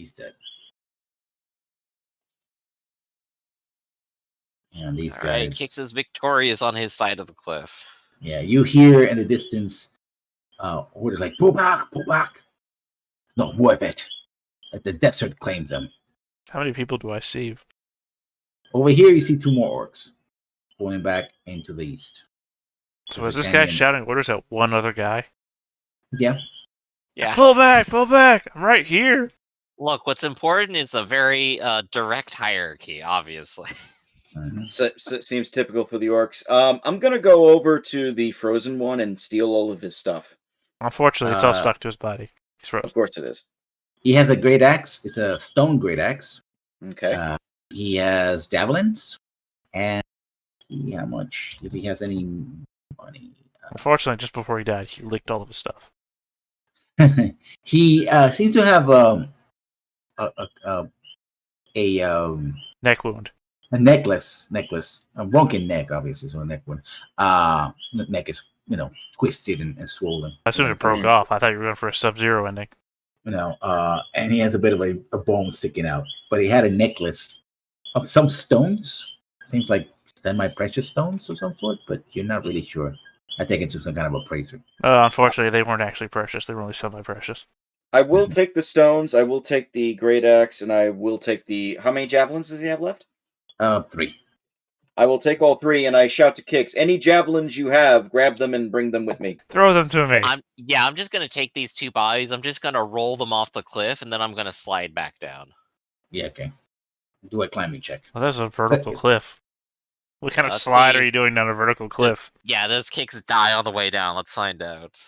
he's dead. And these All guys. right, Kix is victorious on his side of the cliff. Yeah, you hear in the distance orders like, pull back, pull back. Not worth it. Like the desert claims them. How many people do I see? Over here, you see 2 more orcs pulling back into the east. So There's is a this guy canyon. shouting orders at one other guy? Yeah. Yeah. Pull back! Pull back! I'm right here! Look, what's important is a very direct hierarchy, obviously. So seems typical for the orcs. I'm gonna go over to the frozen one and steal all of his stuff. Unfortunately, it's all stuck to his body. He's frozen. Of course it is. He has a great axe. It's a stone great axe. Okay. He has javelins. And see how much, if he has any money. Unfortunately, just before he died, he licked all of his stuff. He seems to have a Neck wound. a necklace, a broken neck, obviously, so a neck wound. Neck is, twisted and swollen. I assumed it broke off. I thought you were going for a Sub-Zero ending. And he has a bit of a bone sticking out, but he had a necklace of some stones. Seems like semi-precious stones of some sort, but you're not really sure. I think it's some kind of appraiser. Unfortunately, they weren't actually precious. They were only semi-precious. I will take the stones. I will take the great axe, and I will take the. How many javelins does he have left? 3. I will take all 3, and I shout to Kix, any javelins you have, grab them and bring them with me. Throw them to me. I'm just gonna take these 2 bodies. I'm just gonna roll them off the cliff, and then I'm gonna slide back down. Yeah, okay. Do a climbing check. Well, that's a vertical cliff. What kind of slide are you doing down a vertical cliff? Those Kicks die on the way down. Let's find out.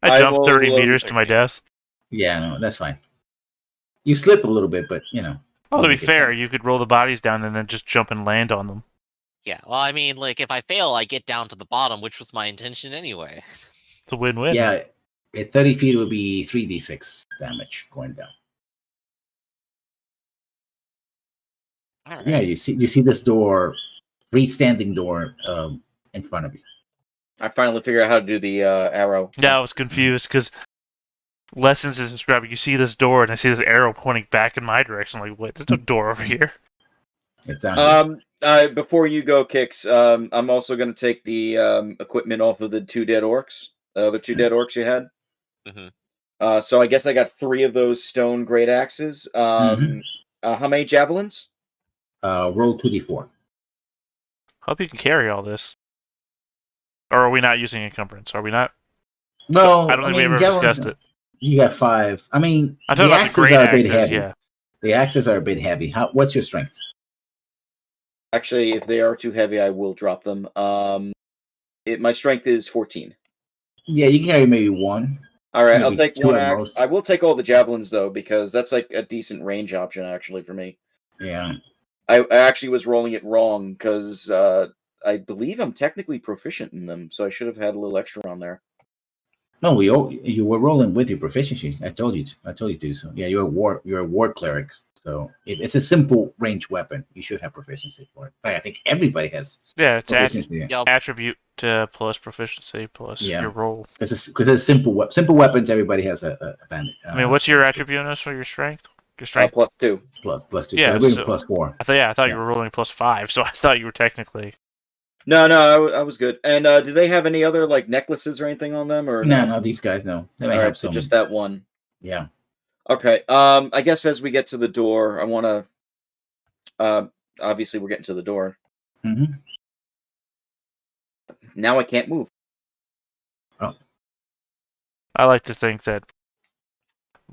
I jumped 30 meters to my death. Yeah, no, that's fine. You slip a little bit, but, Well, to be fair, you could roll the bodies down and then just jump and land on them. Yeah, well, I mean, if I fail, I get down to the bottom, which was my intention anyway. It's a win-win. Yeah, at 30 feet, it would be 3d6 damage going down. All right. Yeah, you see this door, freestanding door, in front of you. I finally figured out how to do the arrow. Yeah, I was confused because Lessons is describing. You see this door, and I see this arrow pointing back in my direction. I'm like, wait, there's no door over here. It's down here. Before you go, Kix, I'm also going to take the equipment off of the 2 dead orcs. The other 2 dead orcs you had. Mm-hmm. So I guess I got 3 of those stone great axes. How many javelins? Roll 2d4. Hope you can carry all this. Or are we not using encumbrance? Are we not? No, I don't think we ever discussed it. You got 5. I mean, I'm talking about the great axes, yeah. The axes are a bit heavy. What's your strength? Actually, if they are too heavy, I will drop them. My strength is 14. Yeah, you can carry maybe 1. All right, I'll take 1 at axe. most. I will take all the javelins, though, because that's like a decent range option, actually, for me. Yeah. I actually was rolling it wrong, because I believe I'm technically proficient in them, so I should have had a little extra on there. No, you were rolling with your proficiency. I told you to. So yeah, you're a war cleric. So if it's a simple range weapon, you should have proficiency for it. I think everybody has. Yeah, it's proficiency. attribute plus proficiency plus your roll. Because it's simple weapons, everybody has a advantage. I mean, what's your attribute for your strength? Your strength +2. +2. Yeah, so +4. I thought you were rolling +5, so I thought you were technically. No, I was good. And do they have any other necklaces or anything on them, or no? These guys no. They may have some. Just that one. Yeah. Okay. I guess as we get to the door, I want to. Obviously, we're getting to the door. Mm-hmm. Now I can't move. Oh. I like to think that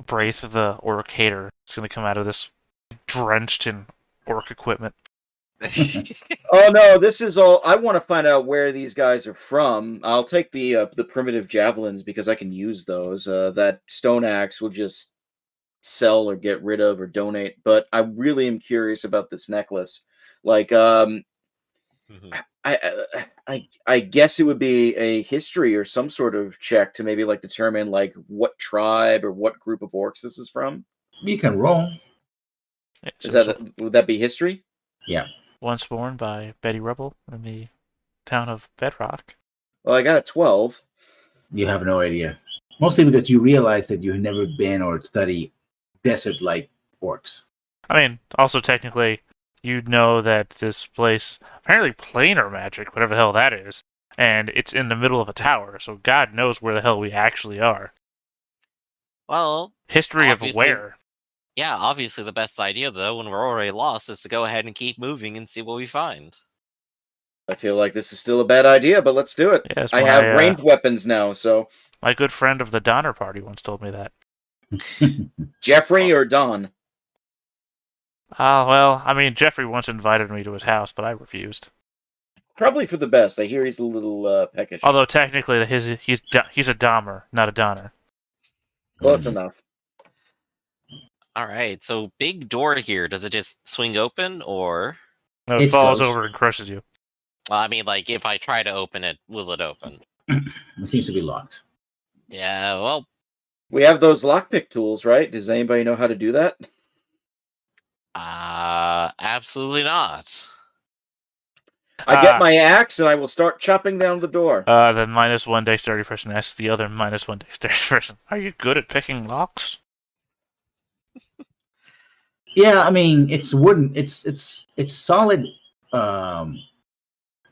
Braith, the orc hater, is going to come out of this drenched in orc equipment. Oh no, this is all. I want to find out where these guys are from. I'll take the primitive javelins because I can use those. That stone axe will just sell or get rid of or donate. But I really am curious about this necklace. I guess it would be a history or some sort of check to maybe determine what tribe or what group of orcs this is from. You can roll. Would that be history? Yeah. Once born by Betty Rubble in the town of Bedrock. Well, I got a 12. You have no idea. Mostly because you realize that you've never been or studied desert-like orcs. I mean, also technically, you know that this place apparently planar magic, whatever the hell that is, and it's in the middle of a tower. So God knows where the hell we actually are. Well, History of obviously- where? yeah, obviously the best idea, though, when we're already lost, is to go ahead and keep moving and see what we find. I feel like this is still a bad idea, but let's do it. Yes, I have ranged weapons now, so my good friend of the Donner Party once told me that. Jeffrey or Don? Well, I mean, Jeffrey once invited me to his house, but I refused. Probably for the best. I hear he's a little peckish. Although technically, he's a Dahmer, not a Donner. Close enough. All right, so big door here. Does it just swing open, or? No, it It's falls close. over and crushes you. Well, I mean, like, if I try to open it, will it open? It seems to be locked. Yeah, well, We have those lockpick tools, right? Does anybody know how to do that? absolutely not. I get my axe and I will start chopping down the door. The -1 dexterity person asks the other -1 dexterity person, "Are you good at picking locks?" Yeah, I mean it's wooden. It's solid. I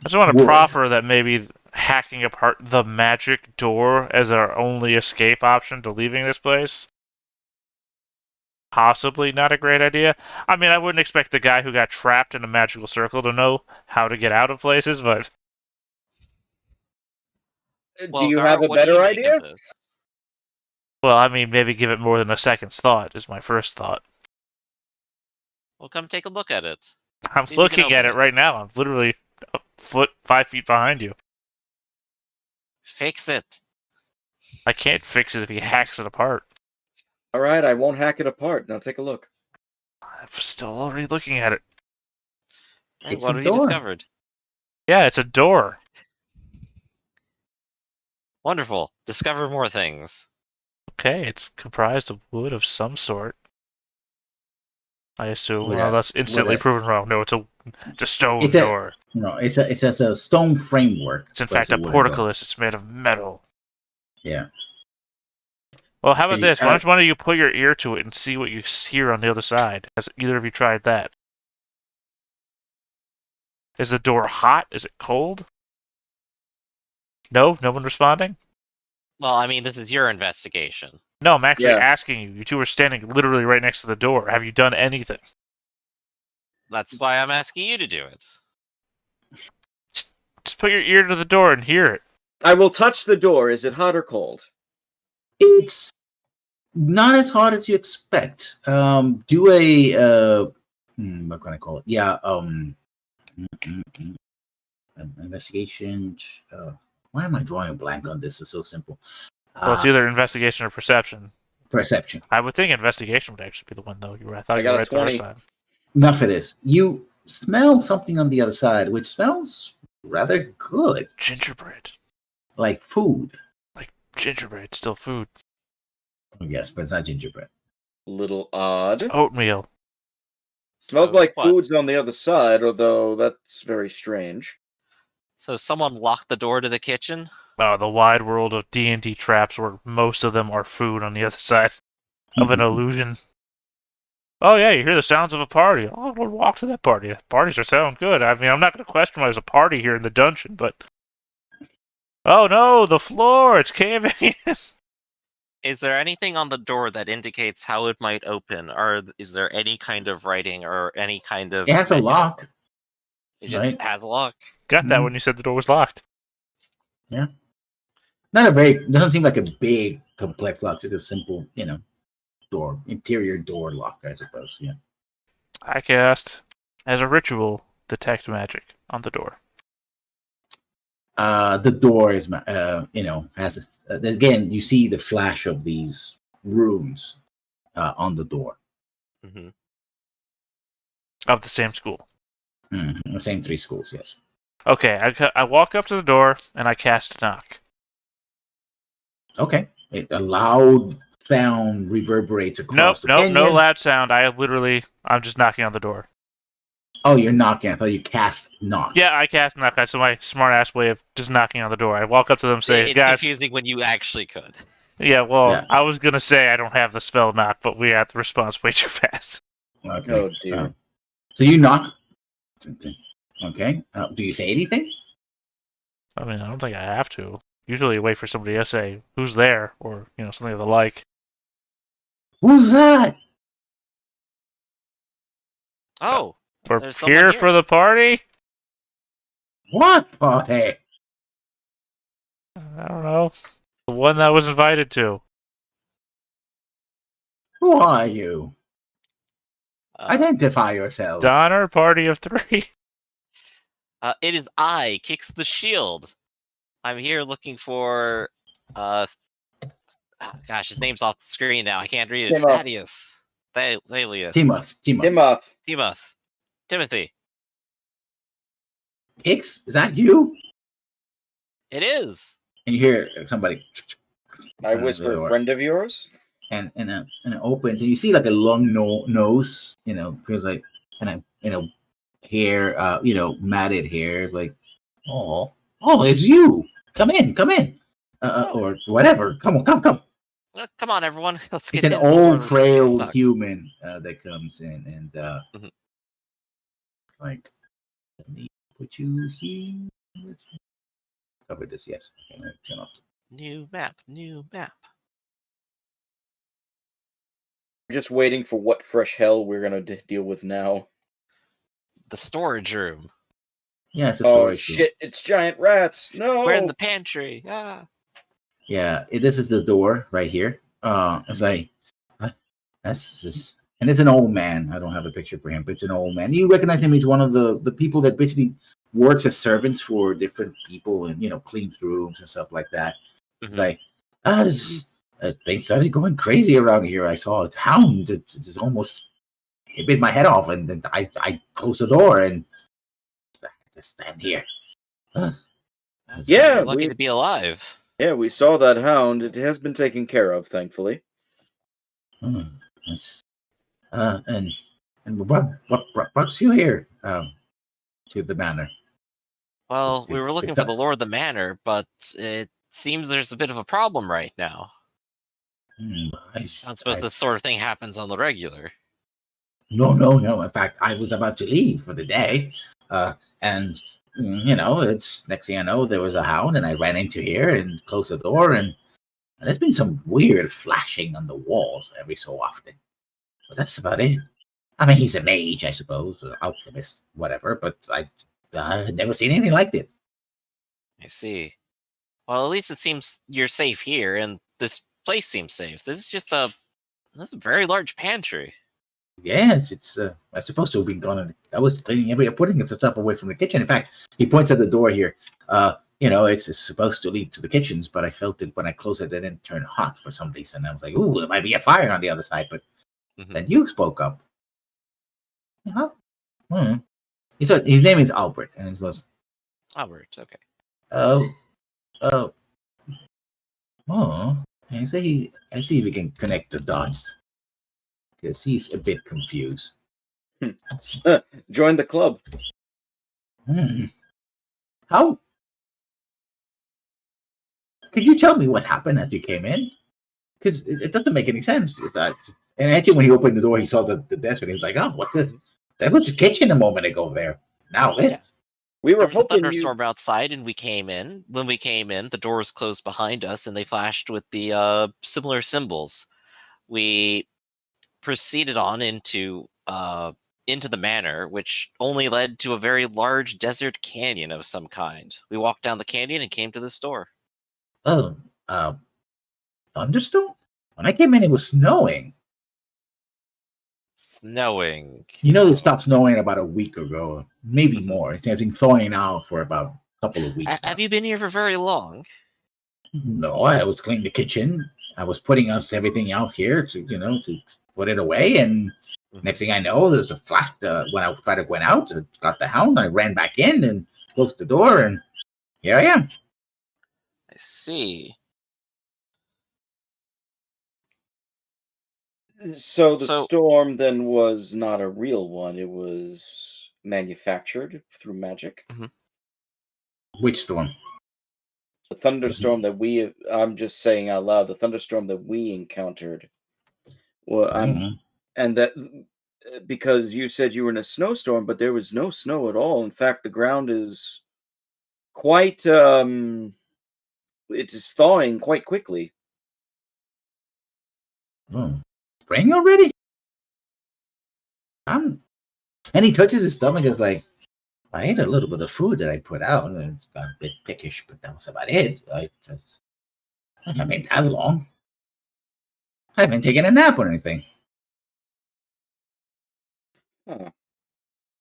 just want to Wood. proffer that maybe hacking apart the magic door as our only escape option to leaving this place, possibly not a great idea. I mean, I wouldn't expect the guy who got trapped in a magical circle to know how to get out of places, but Do you Gar, have a what do better you make idea? of this? well, I mean, maybe give it more than a second's thought is my first thought. Well, come take a look at it. I'm See if you can looking at it open it. right now. I'm literally a foot, 5 feet behind you. Fix it. I can't fix it if he hacks it apart. All right, I won't hack it apart. Now take a look. I'm still already looking at it. Hey, It's what a have you door. discovered? Yeah, it's a door. Wonderful. Discover more things. Okay, it's comprised of wood of some sort. I assume. With Well, a- that's instantly with a- proven wrong. No, it's a stone It's a- door. No, it's a stone framework. It's in but fact a wooden door. portcullis. It's made of metal. Yeah. Well, how about Can you- this? Why don't one of you put your ear to it and see what you hear on the other side? Has either of you tried that? Is the door hot? Is it cold? No? No one responding? Well, I mean, this is your investigation. No, I'm actually Yeah. asking you. You two are standing literally right next to the door. Have you done anything? That's why I'm asking you to do it. Just put your ear to the door and hear it. I will touch the door. Is it hot or cold? It's not as hard as you expect. Do a what can I call it? Yeah, investigation. Why am I drawing a blank on this? It's so simple. Well, it's either investigation or perception. Perception. I would think investigation would actually be the one, though. I thought I you got were a right the first 20. time. Not for this. You smell something on the other side, which smells rather good, Gingerbread. like food. Gingerbread, still food. Yes, but it's not gingerbread. Little odd. Oatmeal. Smells So like what? food's on the other side, although that's very strange. So someone locked the door to the kitchen? Oh, the wide world of D&D traps where most of them are food on the other side of an illusion. Oh yeah, you hear the sounds of a party. Oh, we'll walk to that party. Parties are sound good. I mean, I'm not going to question why there's a party here in the dungeon, but... Oh no, the floor! It's caving in! Is there anything on the door that indicates how it might open? Or is there any kind of writing or any kind of... It has a mechanism? lock. It just right? has a lock. Got that Mhm. when you said the door was locked. Not a very. Doesn't seem like a big, complex lock. Just a simple, door, interior door lock, I suppose. Yeah. I cast, as a ritual, detect magic on the door. The door is, has again. You see the flash of these runes on the door. Hmm. Of the same school. The same 3 schools. Yes. Okay, I walk up to the door and I cast knock. Okay. A loud sound reverberates across the canyon. No loud sound. I'm just knocking on the door. Oh, you're knocking. I thought you cast knock. Yeah, I cast knock. That's my smart ass way of just knocking on the door. I walk up to them and say, It's guys, confusing when you actually could. Yeah, well, Yeah. I was gonna say I don't have the spell knock, but we had the response way too fast. Okay. Oh, dear. So you knock. Okay. Do you say anything? I mean, I don't think I have to. Usually, wait for somebody to say who's there, or something of the like. Who's that? Oh, We're there's someone here here. for the party. What party? I don't know. The one that I was invited to. Who are you? Uh, Identify yourselves. Donner, party of 3. it is I, Kicks the Shield. I'm here looking for. Gosh, his name's off the screen now. I can't read it. Timoth. Thaddeus. Thalius. Timoth. Timoth. Timothy. Hicks, is that you? It is. And you hear somebody. I whisper, door. friend of yours? And it opens, and you see like a long nose, feels like, and hair, matted hair, like, oh, it's you. Come in, or whatever. Come on. Come on, everyone. Let's It's get an in old, before frail stuck. human that comes in, and Mhm. like, let me put you here. Let's cover this. Yes. Turn off. New map. Just waiting for what fresh hell we're going to deal with now. The storage room. Yeah, it's a Oh, storage room. shit, it's giant rats. No! We're in the pantry. Ah. Yeah, this is the door right here. It's like that's just, and it's an old man. I don't have a picture for him, but it's an old man. You recognize him? He's one of the people that basically works as servants for different people and cleans rooms and stuff like that. Mhm. Like, things started going crazy around here. I saw a hound. It almost bit my head off, and then I closed the door and just stand here. Yeah, You're lucky to be alive. Yeah, we saw that hound. It has been taken care of, thankfully. Yes. And what brought you here to the manor? Well, we were looking for the Lord of the Manor, but it seems there's a bit of a problem right now. I don't suppose this sort of thing happens on the regular. No. In fact, I was about to leave for the day, and it's next thing I know, there was a hound, and I ran into here and closed the door, and there's been some weird flashing on the walls every so often. But that's about it. I mean, he's a mage, I suppose, or alchemist, whatever. But I've never seen anything like it. I see. Well, at least it seems you're safe here, and this place seems safe. This is just a very large pantry. Yes, it's I'm supposed to have been gone. I was cleaning putting the stuff away from the kitchen. In fact, he points at the door here. It's supposed to lead to the kitchens, but I felt it when I closed it, it didn't turn hot for some reason. I was like, "Ooh, there might be a fire on the other side." But then you spoke up. He said his name is Albert, and he goes, Albert, okay. I see if we can connect the dots, because he's a bit confused. Join the club. How? Could you tell me what happened as you came in? Because it doesn't make any sense with that. And actually, when he opened the door, he saw the desk, and he was like, "Oh, what this? That was the kitchen a moment ago there. Now this." Yeah. We were There was a hoping thunderstorm outside, and we came in. When we came in, the doors closed behind us, and they flashed with the similar symbols. We proceeded on into the manor, which only led to a very large desert canyon of some kind. We walked down the canyon and came to the store. Oh, thunderstorm? When I came in, it was snowing. Snowing. It stopped snowing about a week ago, maybe more. It's been thawing out for about a couple of weeks. Have you been here for very long? No, I was cleaning the kitchen. I was putting everything out here to put it away. And next thing I know, there's a flash. When I tried to go out, I got the hound. I ran back in and closed the door, and here I am. I see. So the storm then was not a real one. It was manufactured through magic. Which storm? The The thunderstorm that I'm just saying out loud, the thunderstorm that we encountered. Well, and that because you said you were in a snowstorm, but there was no snow at all. In fact, the ground is quite it is thawing quite quickly. Spring already? And he touches his stomach. Is like, I ate a little bit of food that I put out, and it's got a bit pickish, but that was about it. I haven't been that long. I haven't taken a nap or anything. Huh.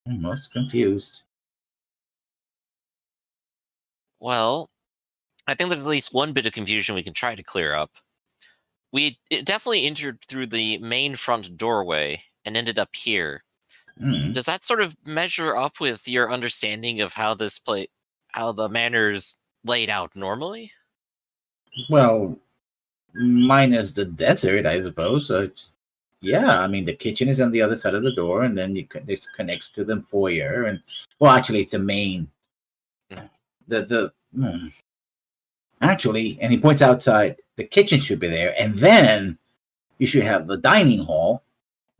I'm most confused. Well, I think there's at least one bit of confusion we can try to clear up. We definitely entered through the main front doorway and ended up here. Does that sort of measure up with your understanding of how how the manor's laid out normally? Well, minus the desert, I suppose. Yeah, I mean, the kitchen is on the other side of the door, and then this connects to the foyer. And well, actually, it's the main. Actually, and he points outside. The kitchen should be there, and then you should have the dining hall,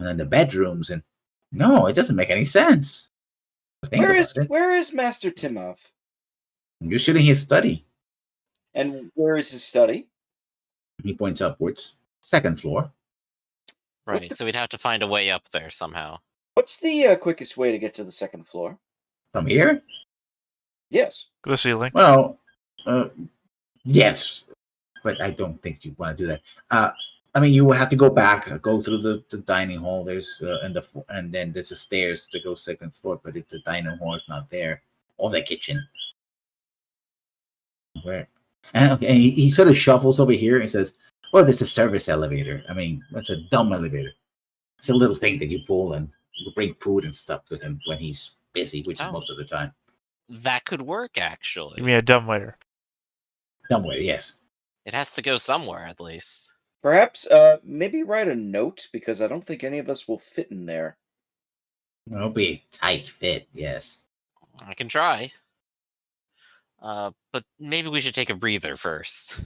and then the bedrooms. And no, it doesn't make any sense. Where is Master Timoth? Usually his study. And where is his study? He points upwards. Second floor. Right, so we'd have to find a way up there somehow. What's the quickest way to get to the second floor? From here? Yes. Go to the ceiling. Well, yes, but I don't think you want to do that. I mean, you will have to go back, go through the dining hall. There's and then there's the stairs to go second floor. But if the dining hall is not there, or the kitchen, where? And he sort of shuffles over here and says, "Well, there's a service elevator. I mean, that's a dumb elevator. It's a little thing that you pull and you bring food and stuff to him when he's busy, which is most of the time." That could work, actually. You mean a dumbwaiter? Dumbwaiter, yes. It has to go somewhere, at least. Perhaps, maybe write a note, because I don't think any of us will fit in there. It'll be a tight fit, yes. I can try. But maybe we should take a breather first.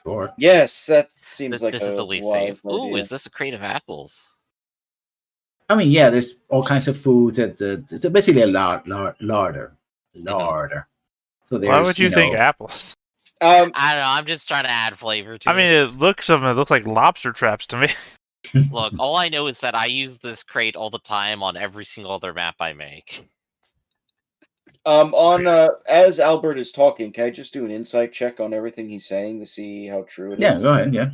Sure. Yes, that seems like this is the least safe. Ooh, is this a crate of apples? I mean, yeah, there's all kinds of foods at it's basically a larder. So why would you think apples? I don't know. I'm just trying to add flavor to it. I mean, it looks like lobster traps to me. Look, all I know is that I use this crate all the time on every single other map I make. As Albert is talking, can I just do an insight check on everything he's saying to see how true it is? Yeah, go ahead. Yeah.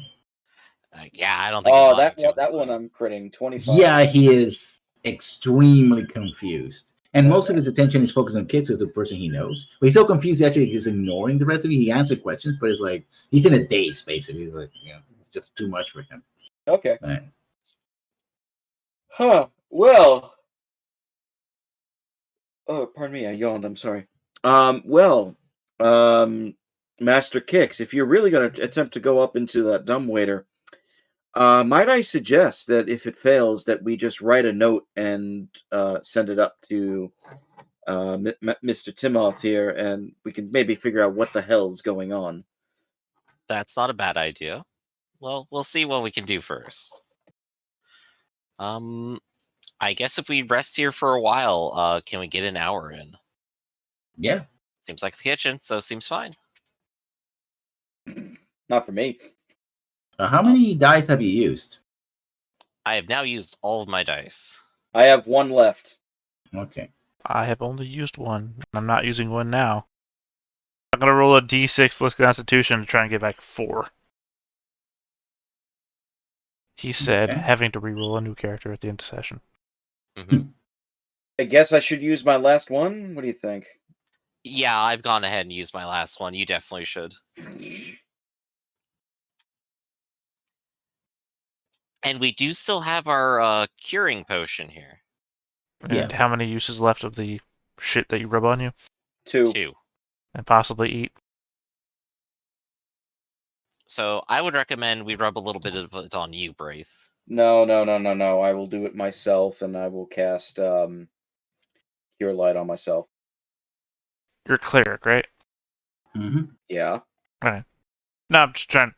Yeah, I don't think. That one I'm critting 25. Yeah, he is extremely confused, and most of his attention is focused on Kits as the person he knows. But he's so confused, actually, he's ignoring the rest of you. He answered questions, but it's like he's in a daze, basically. He's like, it's just too much for him. Okay. Right. Huh. Well. Oh, pardon me. I yawned. I'm sorry. Master Kix, if you're really going to attempt to go up into that dumbwaiter, might I suggest that if it fails, that we just write a note and send it up to Mr. Timoth here, and we can maybe figure out what the hell's going on. That's not a bad idea. Well, we'll see what we can do first. I guess if we rest here for a while, can we get an hour in? Yeah. Seems like the kitchen, so seems fine. Not for me. How many dice have you used? I have now used all of my dice. I have one left. Okay. I have only used one. I'm not using one now. I'm going to roll a d6 plus Constitution to try and get back 4. He said, having to reroll a new character at the end of session. Mm-hmm. I guess I should use my last one? What do you think? Yeah, I've gone ahead and used my last one. You definitely should. And we do still have our curing potion here. And how many uses left of the shit that you rub on you? 2. And possibly eat. So I would recommend we rub a little bit of it on you, Braith. No. I will do it myself, and I will cast Cure Light on myself. You're a cleric, right? Mm-hmm. Yeah. No, I'm just trying.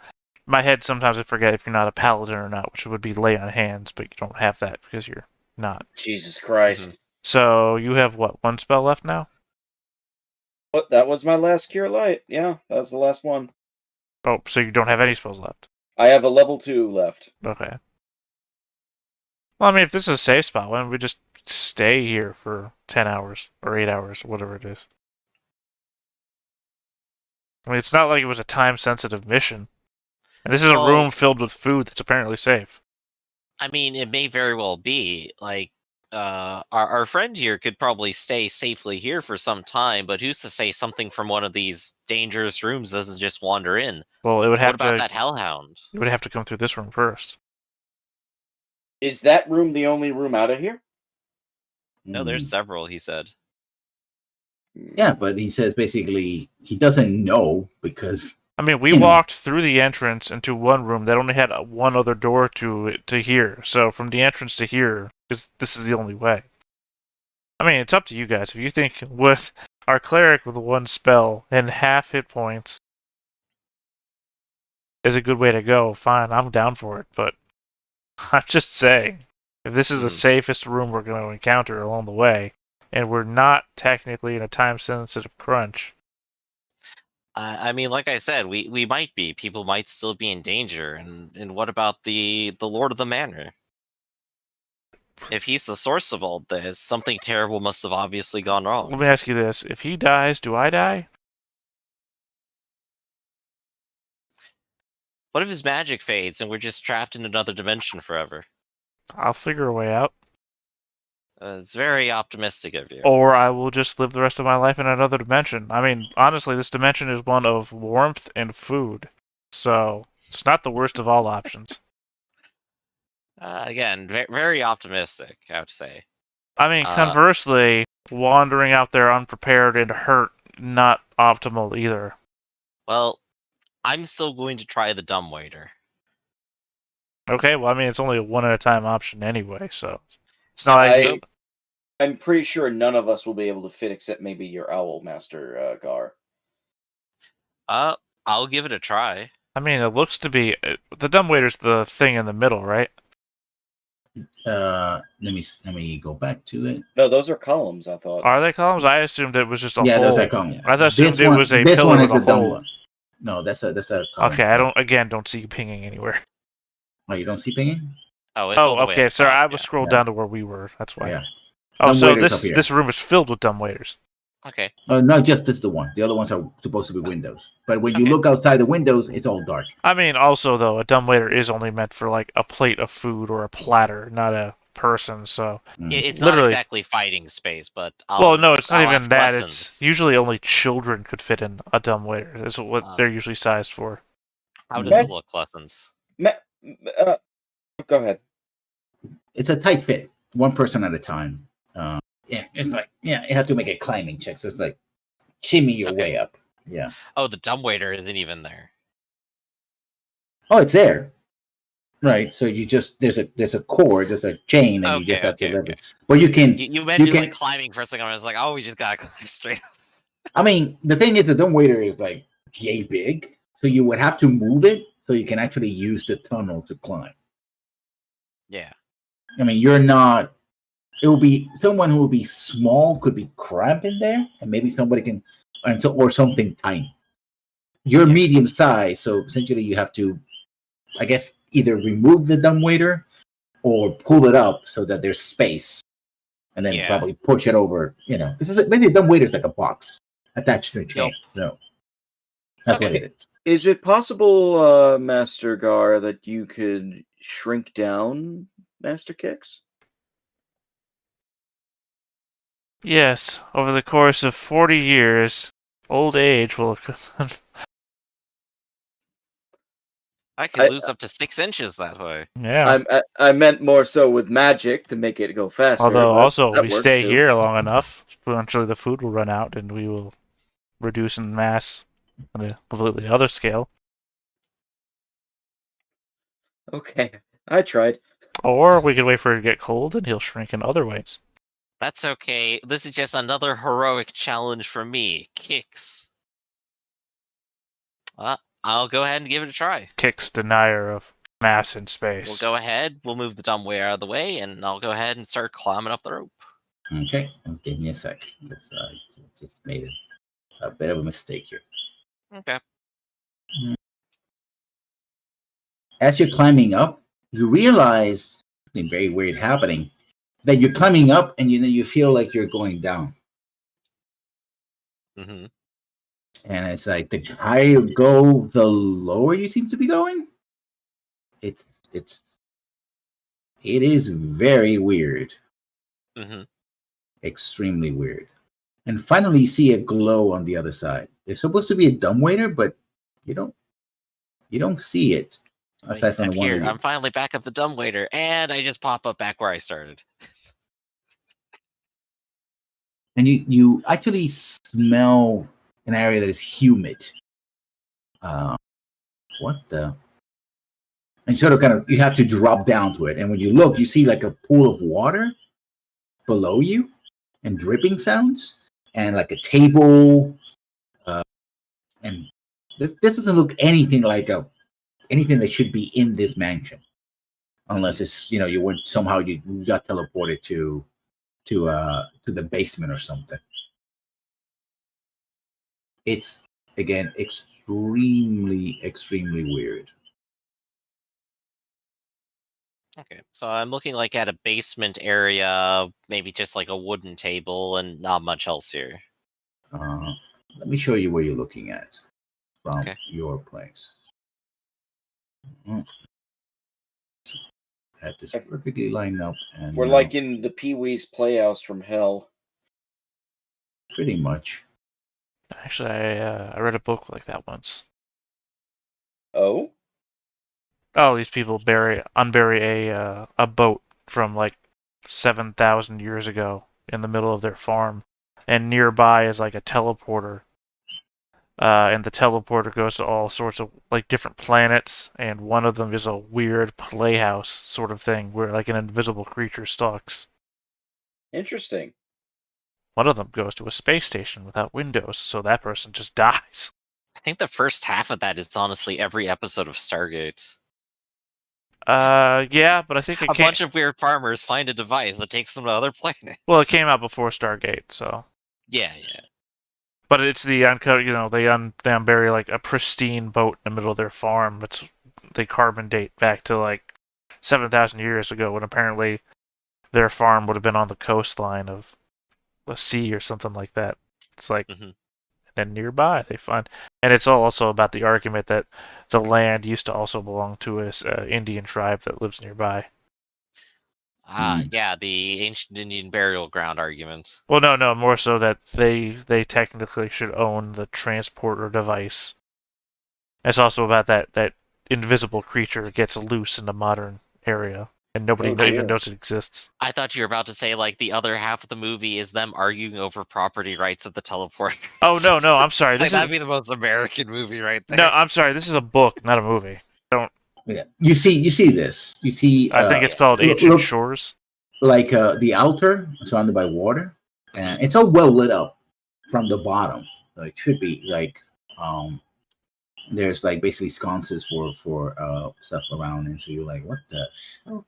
My head sometimes I forget if you're not a paladin or not, which would be lay on hands, but you don't have that because you're not. Jesus Christ. So you have what, one spell left now? But that was my last cure light. Yeah, that was the last one. Oh, so you don't have any spells left. I have a level 2 left. Okay. Well, I mean, if this is a safe spot, why don't we just stay here for 10 hours or 8 hours, whatever it is? I mean, it's not like it was a time-sensitive mission. And this is a Well- room filled with food that's apparently safe. I mean, it may very well be. Like, our friend here could probably stay safely here for some time, but who's to say something from one of these dangerous rooms doesn't just wander in? Well, it would What have about to. that hellhound? It would have to come through this room first. Is that room the only room out of here? No, there's several, he said. Yeah, but he says basically he doesn't know because I mean, we You know. walked through the entrance into one room that only had one other door to here. So from the entrance to here, because this is the only way. I mean, it's up to you guys. If you think with our cleric with one spell and half hit points is a good way to go, fine, I'm down for it. But I'm just saying, if this is the safest room we're going to encounter along the way, and we're not technically in a time-sensitive crunch, I mean, like I said, we might be. People might still be in danger. And what about the Lord of the Manor? If he's the source of all this, something terrible must have obviously gone wrong. let me ask you this. If he dies, do I die? What if his magic fades and we're just trapped in another dimension forever? I'll figure a way out. It's very optimistic of you. Or I will just live the rest of my life in another dimension. I mean, honestly, this dimension is one of warmth and food. So, it's not the worst of all options. Again, very optimistic, I would say. I mean, conversely, wandering out there unprepared and hurt, not optimal either. Well, I'm still going to try the dumbwaiter. Okay, well, I mean, it's only a one-at-a-time option anyway, so... It's not like... I'm pretty sure none of us will be able to fit except maybe your owl, Master Gar. I'll give it a try. I mean, it looks to be... The dumbwaiter's the thing in the middle, right? let me go back to it. No, those are columns, I thought. Are they columns? I assumed it was just a hole. Yeah, those are columns. I assumed it was a this pillar one with is a the dumb hole. one. No, that's a column. Okay, I don't see you pinging anywhere. Oh, you don't see pinging? Oh, it's all the way okay. up Sorry, top, I was scrolled down to where we were. That's why. Yeah. Oh, so Dumbwaiter's up here. this room is filled with dumbwaiters. Okay. Not just this the one. The other ones are supposed to be windows. But when you Okay. look outside the windows, it's all dark. I mean, also though, a dumbwaiter is only meant for like a plate of food or a platter, not a person. So It's Literally. not exactly fighting space, but well, no, it's not I'll even ask that. questions. It's usually only children could fit in a dumbwaiter. That's what they're usually sized for. How does Yes. it look, lessons? Go ahead. It's a tight fit, one person at a time. It's like you have to make a climbing check. So it's like shimmy your way up. Yeah. Oh, the dumbwaiter isn't even there. Oh, it's there. Right. So you just there's a cord, there's a chain, and you just have to lift it. But you can. You mentioned can- like climbing for a second. I was like, oh, we just gotta climb straight up. I mean, the thing is, the dumbwaiter is like yay big, so you would have to move it so you can actually use the tunnel to climb. Yeah. I mean, you're not. It will be someone who will be small could be cramped in there, and maybe somebody can, or something tiny. You're medium size, so essentially you have to, I guess, either remove the dumbwaiter or pull it up so that there's space, and then probably push it over. Because maybe the dumbwaiter is like a box attached to a chain. No, that's what it is. Is it possible, Master Gar, that you could shrink down Master Kix? Yes, over the course of 40 years, old age will. I could lose up to 6 inches that way. Yeah. I meant more so with magic to make it go faster. Although, but also, that we works stay too. here long enough, eventually the food will run out and we will reduce in mass on a completely other scale. Okay, I tried. Or we could wait for it to get cold and he'll shrink in other ways. That's okay. This is just another heroic challenge for me. Kicks. I'll go ahead and give it a try. Kicks denier of mass in space. We'll go ahead. We'll move the dumbwaiter out of the way, and I'll go ahead and start climbing up the rope. Okay, give me a sec. I just made a bit of a mistake here. Okay. As you're climbing up, you realize something very weird happening. That you're climbing up, and you feel like you're going down. Mm-hmm. And it's like the higher you go, the lower you seem to be going. It is very weird. Mm-hmm. Extremely weird. And finally, you see a glow on the other side. There's supposed to be a dumbwaiter, but you don't see it aside from I'm the one. here. I'm finally back up the dumbwaiter, and I just pop up back where I started. And you actually smell an area that is humid. What the? And sort of you have to drop down to it. And when you look, you see like a pool of water below you and dripping sounds and like a table. And this doesn't look anything like anything that should be in this mansion. Unless it's, you went somehow you got teleported to the basement or something. It's again extremely weird. Okay, so I'm looking like at a basement area, maybe just like a wooden table, and not much else here. Let me show you where you're looking at from your place. Had this perfectly lined up, and we're like in the Pee-wee's Playhouse from hell. Pretty much. Actually, I read a book like that once. Oh, these people unbury a boat from like 7,000 years ago in the middle of their farm, and nearby is like a teleporter. And the teleporter goes to all sorts of like different planets, and one of them is a weird playhouse sort of thing where like an invisible creature stalks. Interesting. One of them goes to a space station without windows, so that person just dies. I think the first half of that is honestly every episode of Stargate. Yeah, but I think a bunch of weird farmers find a device that takes them to other planets. Well, it came out before Stargate, so. Yeah. But it's the uncut, they unbury like a pristine boat in the middle of their farm. They carbon date back to like 7,000 years ago, when apparently their farm would have been on the coastline of a sea or something like that. It's like, and nearby they find, and it's also about the argument that the land used to also belong to an Indian tribe that lives nearby. Yeah, the ancient Indian burial ground argument. Well, no, more so that they technically should own the transporter device. It's also about that invisible creature gets loose in the modern area, and nobody even knows it exists. I thought you were about to say like the other half of the movie is them arguing over property rights of the teleporter. Oh no, I'm sorry. That'd be the most American movie right there. No, I'm sorry. This is a book, not a movie. Don't. Yeah, you see this. You see. I think it's called Ancient Shores. Like the altar surrounded by water, and it's all well lit up from the bottom. So it should be like there's like basically sconces for stuff around, and so you're like, what the hell?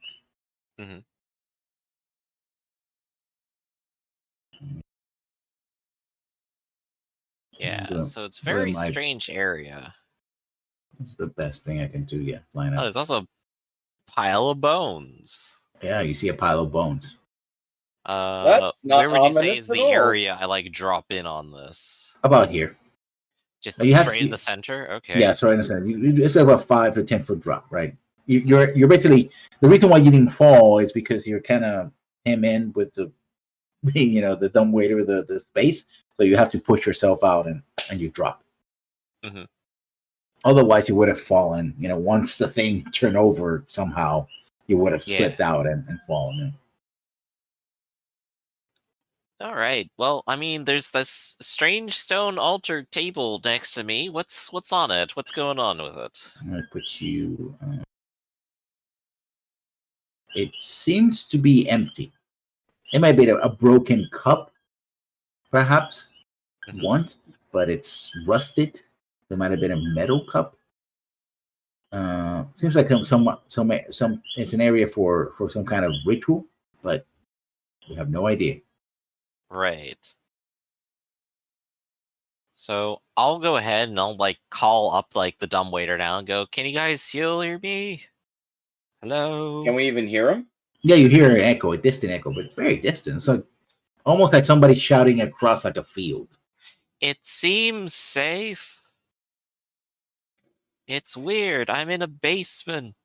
Yeah, so it's a very strange area. It's the best thing I can do. Yeah, line up. Oh, there's also a pile of bones. Yeah, you see a pile of bones. Where would you say is the area I like drop in on this? About here. Just straight in the center? Okay. Yeah, it's right in the center. It's about a 5 to 10 foot drop, right? You're basically, the reason why you didn't fall is because you're kind of hem in with the dumbwaiter, the space. So you have to push yourself out and you drop. Otherwise, you would have fallen. Once the thing turned over somehow, you would have slipped out and fallen in. All right. Well, I mean, there's this strange stone altar table next to me. What's on it? What's going on with it? I'm gonna put you. It seems to be empty. It might be a broken cup, perhaps once, but it's rusted There might have been a metal cup. Seems like some it's an area for some kind of ritual, but we have no idea. Right. So I'll go ahead and I'll like call up like the dumbwaiter now and go, "Can you guys still hear me? Hello?" Can we even hear him? Yeah, you hear an echo, a distant echo, but it's very distant. It's like almost like somebody shouting across like a field. It seems safe. It's weird. I'm in a basement.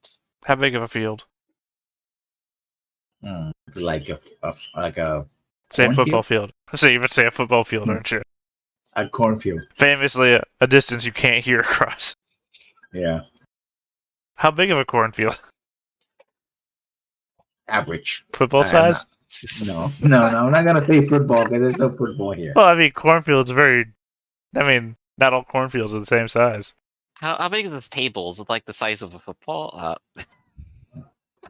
How big of a field? Like a Say a cornfield? football field. So you would say a football field, aren't you? A cornfield. Famously, a distance you can't hear across. Yeah, How big of a cornfield? average. Football I'm size? No. I'm not gonna say football because there's no football here. Well, I mean, cornfields are very. I mean, not all cornfields are the same size. How big is this table? Is it like the size of a football?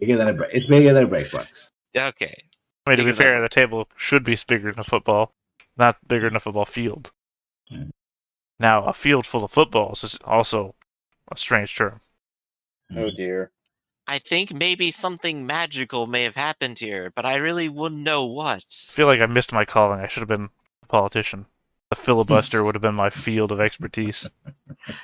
Bigger than a break. It's bigger than a break box. Okay. I mean, to be Bigger than fair, a- the table should be bigger than a football, not bigger than a football field. Hmm. Now, a field full of footballs is also a strange term. Oh dear. I think maybe something magical may have happened here, but I really wouldn't know what. I feel like I missed my calling. I should have been a politician. The filibuster would have been my field of expertise.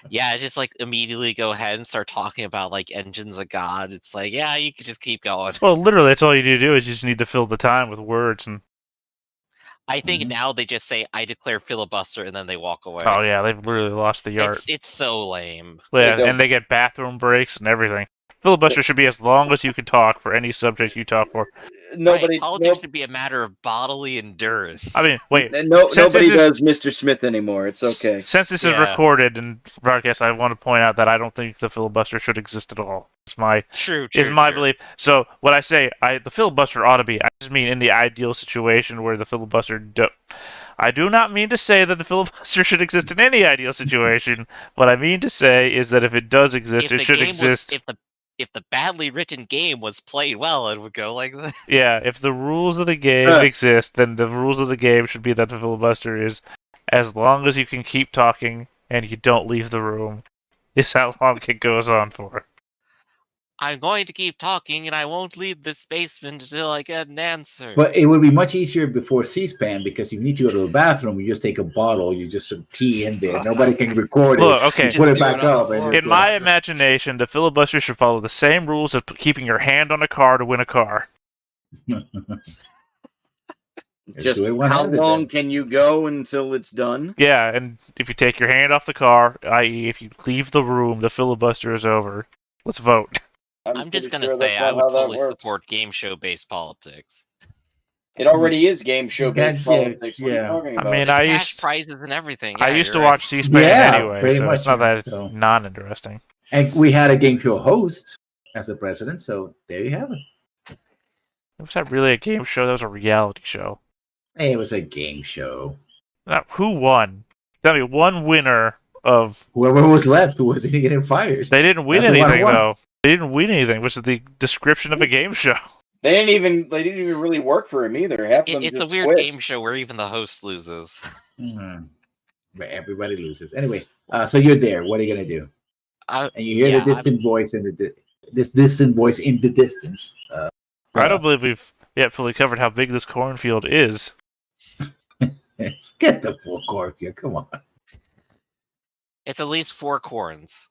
Yeah, just like immediately go ahead and start talking about like engines of God. It's like, yeah, you could just keep going. Well, literally, that's all you need to do is you just need to fill the time with words. And I think Mhm. now they just say, "I declare filibuster," and then they walk away. oh yeah, they've literally lost the art. It's so lame. Yeah, They don't- and they get bathroom breaks and everything. Filibuster should be as long as you can talk for any subject you talk for. Nobody. Right, politics should be a matter of bodily endurance. I mean, wait. Since Nobody this does Mr. Smith anymore. It's okay. Since this is Yeah. recorded and broadcast, I want to point out that I don't think the filibuster should exist at all. It's my true. belief. So what I say, the filibuster ought to be. I just mean in the ideal situation where the filibuster. I do not mean to say that the filibuster should exist in any ideal situation. What I mean to say is that if it does exist, it should exist. If the badly written game was played well, it would go like this. Yeah, if the rules of the game exist, then the rules of the game should be that the filibuster is as long as you can keep talking and you don't leave the room, is how long it goes on for. I'm going to keep talking, and I won't leave this basement until I get an answer. But it would be much easier before C-SPAN because if you need to go to the bathroom, you just take a bottle, you just pee in there. Nobody can record Look, it. okay. You put it Just do back it on the up. floor. And In my imagination, the filibuster should follow the same rules of keeping your hand on a car to win a car. Just do it how 100 long then. can you go until it's done? Yeah, and if you take your hand off the car, i.e., if you leave the room, the filibuster is over. Let's vote. I'm just pretty gonna sure say that's I not would how that totally works. support game show based politics. It already is game show based Yeah, politics. What are you yeah. talking I about? mean, There's I cash used- prizes and everything. I Yeah, used to you're right. watch C-SPAN Yeah, anyway, pretty so it's much, not that so. non-interesting. And we had a game show host as a president, so there you have it. Was that really a game show? That was a reality show. Hey, it was a game show. Now, who won? Tell me one winner of. Whoever was left who wasn't getting fired. They didn't win That's the one anything who won. though. They didn't win anything, which is the description of a game show. They didn't even really work for him either. Half of them It's a just weird quit. game show where even the host loses. Mhm. But everybody loses. Anyway, so you're there. What are you gonna do? And you hear yeah, the distant voice in this distant voice in the distance. I don't believe we've yet fully covered how big this cornfield is. Get the full cornfield. Come on. It's at least 4 corns.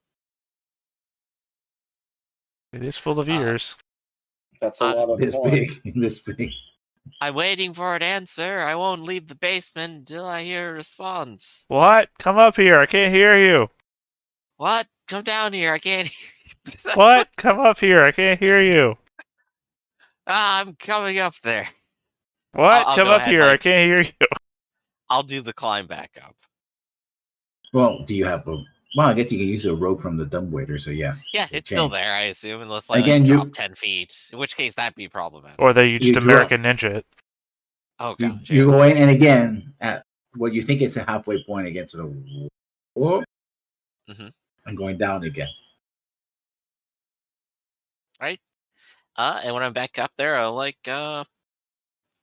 It is full of ears. That's a lot of This corn. big. This big. I'm waiting for an answer. I won't leave the basement until I hear a response. What? Come up here. I can't hear you. What? Come down here. I can't hear you. What? Come up here. I can't hear you. I'm coming up there. What? I'll Come go up ahead, here. I Mike. can't hear you. I'll do the climb back up. Well, do you have a? Well, I guess you can use a rope from the dumbwaiter. So yeah. Yeah, it's Okay. still there, I assume, unless I Again, you- drop 10 feet. In which case, that'd be problematic. Or that you just You drop- American Ninja it. Oh, You, gosh. you go in and again at what you think is a halfway point against the wall, Mhm. and going down again. And when I'm back up there, I'm like,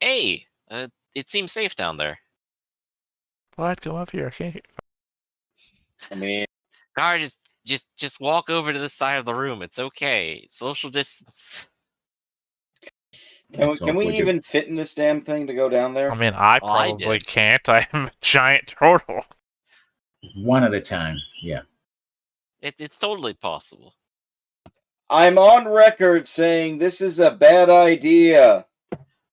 hey, it seems safe down there. What? Come up here. I can't hear. I mean, Gar, just walk over to this side of the room. It's okay. Social distance. Can we even fit in this damn thing to go down there? I mean, I Well, I probably did. can't. I am a giant turtle. One at a time. Yeah. It's totally possible. I'm on record saying this is a bad idea.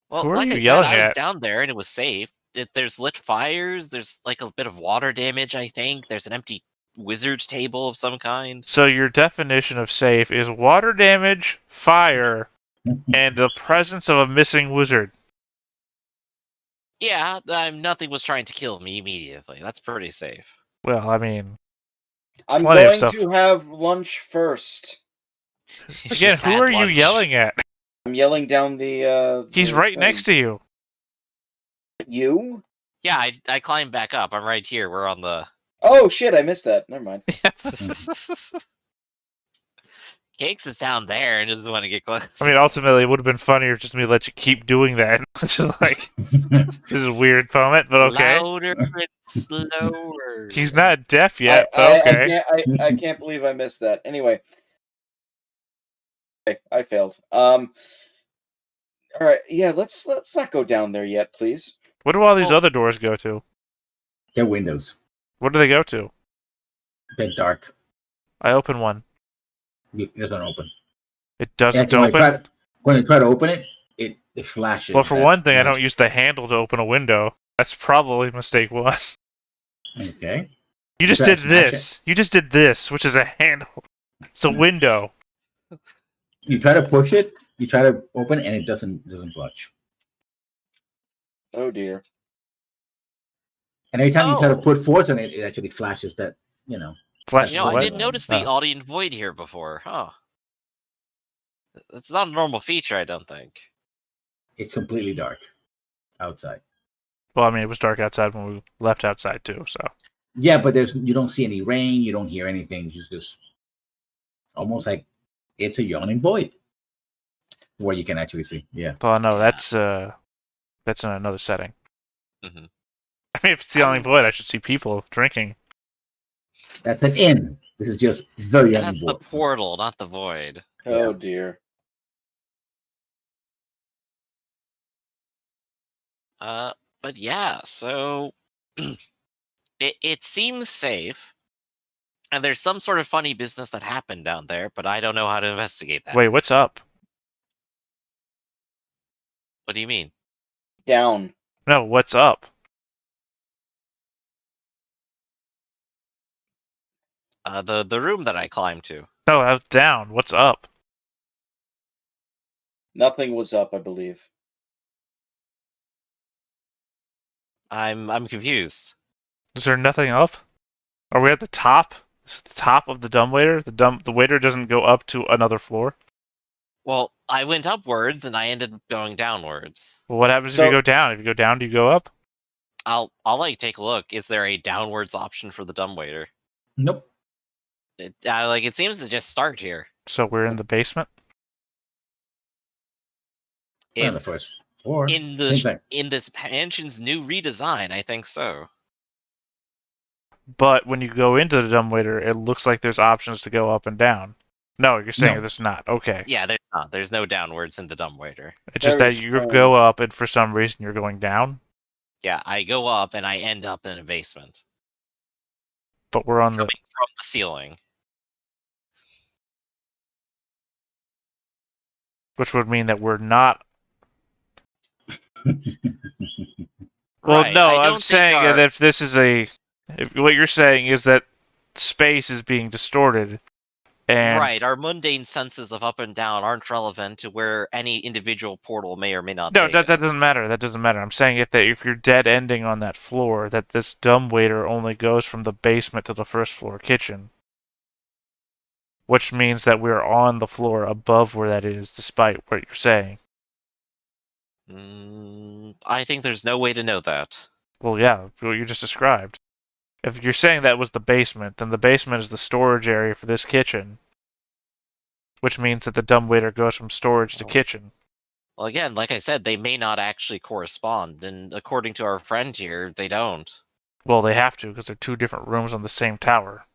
Well, Who are like you I said, yelling I was at? down there and it was safe. There's lit fires. There's like a bit of water damage, I think. There's an empty wizard table of some kind. So your definition of safe is water damage, fire, and the presence of a missing wizard. Yeah, nothing was trying to kill me immediately. That's pretty safe. Well, I mean, I'm plenty of going stuff. to have lunch first. Again, Just who had are you lunch. yelling at? I'm yelling down the. He's right next to you. You? Yeah, I climbed back up. I'm right here. We're on the. Oh shit! I missed that. Never mind. Cakes is down there and doesn't want to get close. I mean, ultimately, it would have been funnier just me let you keep doing that. It's just like, this is a weird moment, but okay. Louder and slower. He's not deaf yet, but okay. I can't believe I missed that. Anyway, okay, I failed. All right, yeah. Let's not go down there yet, please. What do all these other doors go to? They're windows. What do they go to? They're dark. I open one. It doesn't open. It doesn't When open? when I try to open it, it flashes. Well, for one thing, I don't use the handle to open a window. That's probably mistake one. Okay. You just try to did smash this. You just did this, which is a handle. It's a window. You try to push it, you try to open it, and it doesn't budge. Oh dear. And every time you try to put force on it, it actually flashes that, Flashes I what? didn't notice the Oh. audience void here before, huh? That's not a normal feature, I don't think. It's completely dark outside. Well, I mean, it was dark outside when we left outside, too, so. Yeah, but you don't see any rain, you don't hear anything. It's just almost like it's a yawning void where you can actually see. Yeah. Well, no, Yeah. that's in another setting. Mm-hmm. I mean, if it's the only void, I should see people drinking. That's an inn. This is just the Yeah, yawning that's the void. portal, not the void. Oh dear. But yeah, so it seems safe, and there's some sort of funny business that happened down there, but I don't know how to investigate that. Wait, what's up? What do you mean? Down. No, what's up? The room that I climbed to. No, I was down. What's up? Nothing was up, I believe. I'm confused. Is there nothing up? Are we at the top? Is it the top of the dumbwaiter? The waiter doesn't go up to another floor? Well, I went upwards and I ended up going downwards. Well, what happens if you go down? If you go down, do you go up? I'll like take a look. Is there a downwards option for the dumbwaiter? Nope. It seems to just start here. So we're in the basement? On the first floor. In this mansion's new redesign, I think so. But when you go into the dumbwaiter, it looks like there's options to go up and down. No, you're saying No. there's not. Okay. Yeah, there's not. There's no downwards in the dumbwaiter. It's just There's that you go up and for some reason you're going down. Yeah, I go up and I end up in a basement. But we're on Coming from the ceiling. which would mean that we're not. Well, Right, no, I I'm don't saying think that if this is if what you're saying is that space is being distorted, and Right, our mundane senses of up and down aren't relevant to where any individual portal may or may not no, take that us. doesn't matter. That doesn't matter. I'm saying if you're dead ending on that floor, that this dumbwaiter only goes from the basement to the first floor kitchen, which means that we're on the floor above where that is, despite what you're saying. I think there's no way to know that. Well, yeah, what you just described. If you're saying that was the basement, then the basement is the storage area for this kitchen, which means that the dumbwaiter goes from storage to kitchen. Well, again, like I said, they may not actually correspond, and according to our friend here, they don't. Well, they have to, because they're two different rooms on the same tower.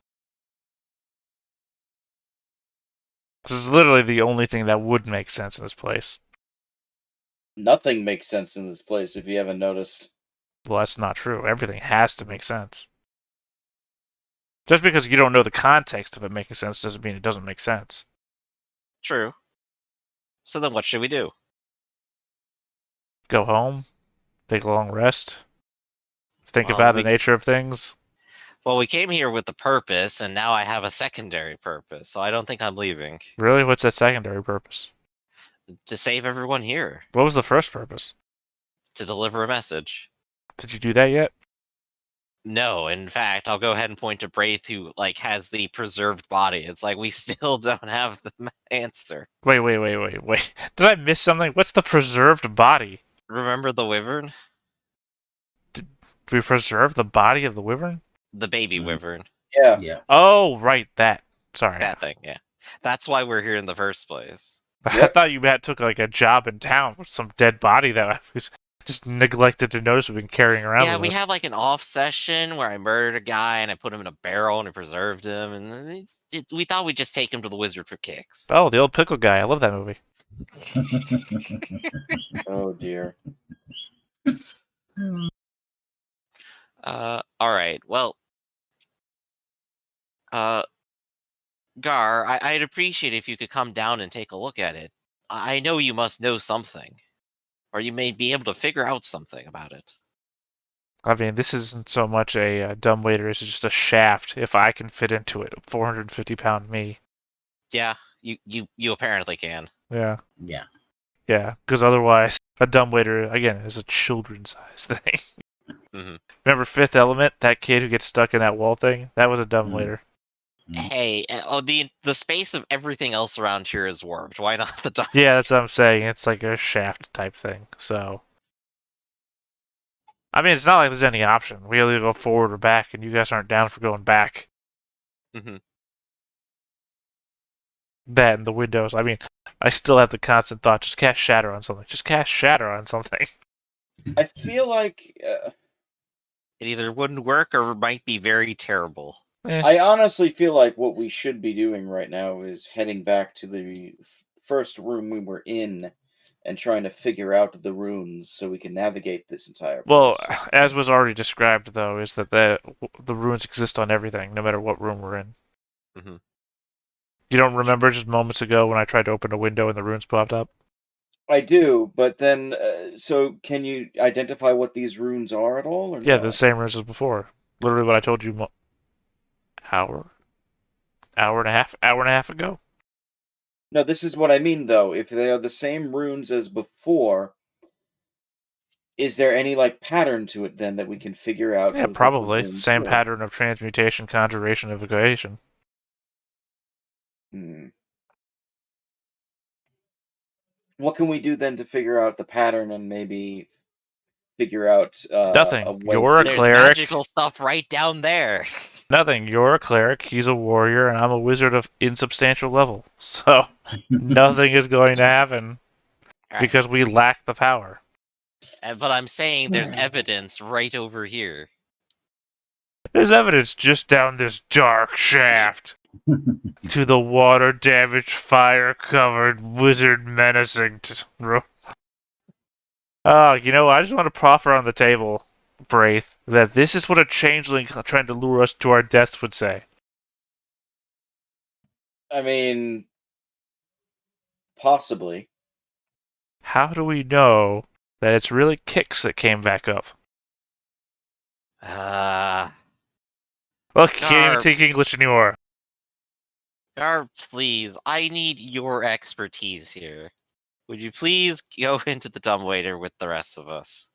This is literally the only thing that would make sense in this place. Nothing makes sense in this place if you haven't noticed. Well, that's not true. Everything has to make sense. Just because you don't know the context of it making sense doesn't mean it doesn't make sense. True. So then what should we do? Go home, take a long rest, think Well, about the nature of things. Well, we came here with the purpose, and now I have a secondary purpose, so I don't think I'm leaving. Really? What's that secondary purpose? To save everyone here. What was the first purpose? To deliver a message. Did you do that yet? No, in fact, I'll go ahead and point to Braith, who has the preserved body. It's like we still don't have the answer. Wait. Did I miss something? What's the preserved body? Remember the wyvern? Did we preserve the body of the wyvern? The baby wyvern. Yeah. Yeah. Oh, right, that. Sorry. That thing, yeah. That's why we're here in the first place. I thought you took like a job in town with some dead body that I just neglected to notice we've been carrying around. Yeah, with we us. have like an off session where I murdered a guy and I put him in a barrel and I preserved him, and we thought we'd just take him to the wizard for kicks. Oh, the old pickle guy. I love that movie. Oh dear. All right. Well, Gar, I'd appreciate if you could come down and take a look at it. I know you must know something, or you may be able to figure out something about it. I mean, this isn't so much a dumbwaiter as just a shaft. If I can fit into it, 450-pound me. Yeah, you apparently can. Yeah. Yeah. Yeah, because otherwise, a dumbwaiter, again, is a children's-sized thing. Mm-hmm. Remember Fifth Element? That kid who gets stuck in that wall thing? That was a dumbwaiter. Hey, the space of everything else around here is warped. Why not the dumb? Yeah, that's what I'm saying. It's like a shaft type thing. So, I mean, it's not like there's any option. We either go forward or back, and you guys aren't down for going back. Mm-hmm. That and the windows. I mean, I still have the constant thought: just cast shatter on something. Just cast shatter on something. I feel like It either wouldn't work or might be very terrible. I honestly feel like what we should be doing right now is heading back to the first room we were in and trying to figure out the runes so we can navigate this entire place. Well, as was already described, though, is that the runes exist on everything, no matter what room we're in. Mm-hmm. You don't remember just moments ago when I tried to open a window and the runes popped up? I do, but then, so can you identify what these runes are at all? Or Yeah, no? the same runes as before. Literally what I told you hour and a half ago. No, this is what I mean, though. If they are the same runes as before, is there any like pattern to it then that we can figure out? Yeah, what the probably. runes Same were? pattern of transmutation, conjuration, evocation. What can we do then to figure out the pattern and maybe figure out Nothing. a way You're a There's cleric. magical stuff right down there. Nothing. You're a cleric, he's a warrior, and I'm a wizard of insubstantial level. So, nothing is going to happen Alright. because we lack the power. But I'm saying there's evidence right over here. There's evidence just down this dark shaft to the water-damaged, fire-covered, wizard menacing room. You know, I just want to proffer on the table, Braith, that this is what a changeling trying to lure us to our deaths would say. I mean, possibly. How do we know that it's really Kix that came back up? Look, you can't even take English anymore. Gar, please, I need your expertise here. Would you please go into the dumbwaiter with the rest of us?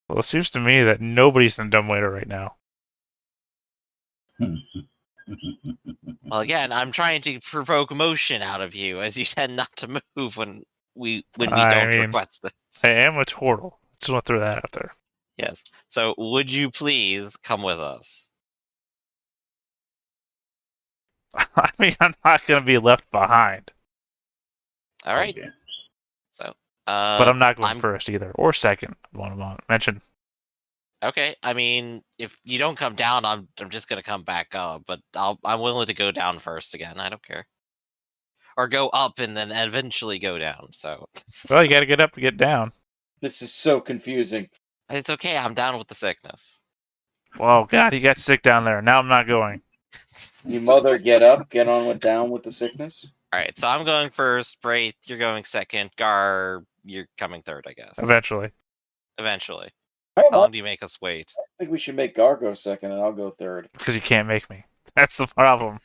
Well, it seems to me that nobody's in dumbwaiter right now. Well, again, I'm trying to provoke motion out of you, as you tend not to move when we don't request this. I am a turtle. Just want to throw that out there. Yes. So, would you please come with us? I mean, I'm not going to be left behind. All right. Okay. So, but I'm not going first either, or second. I want to mention. Okay. I mean, if you don't come down, I'm just gonna come back up. But I'm willing to go down first again. I don't care. or go up and then eventually go down. So Well, you got to get up and get down. This is so confusing. it's okay. I'm down with the sickness. Oh God, he got sick down there. Now I'm not going. You mother, get up, get on with down with the sickness. All right, so I'm going first. Braith, you're going second. Gar, you're coming third, I guess. Eventually. Eventually. I How long do you make us wait? think we should make Gar go second, and I'll go third. Because you can't make me. That's the problem.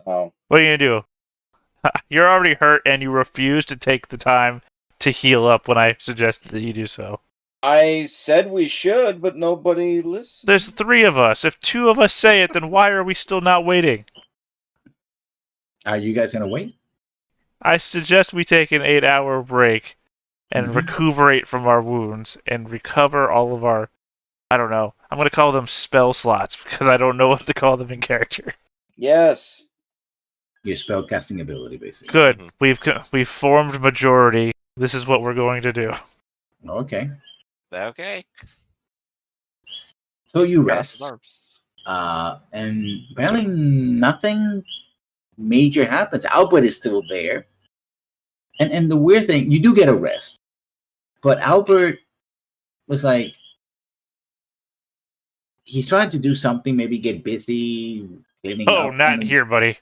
Oh. What are you going to do? You're already hurt and you refuse to take the time to heal up when I suggested that you do so. I said we should, but nobody listened. There's 3 of us. If 2 of us say it, then why are we still not waiting? Are you guys gonna wait? I suggest we take an 8-hour break and Mhm. recuperate from our wounds and recover all of our, I don't know, I'm going to call them spell slots because I don't know what to call them in character. Yes. Your spell casting ability, basically. Good. Mhm. We've formed majority. This is what we're going to do. Okay. Okay. So you Cross rest. the arms. And apparently nothing major happens. Albert is still there. And the weird thing, you do get a rest. But Albert was like, he's trying to do something, maybe get busy cleaning Oh, up. not and- here, buddy.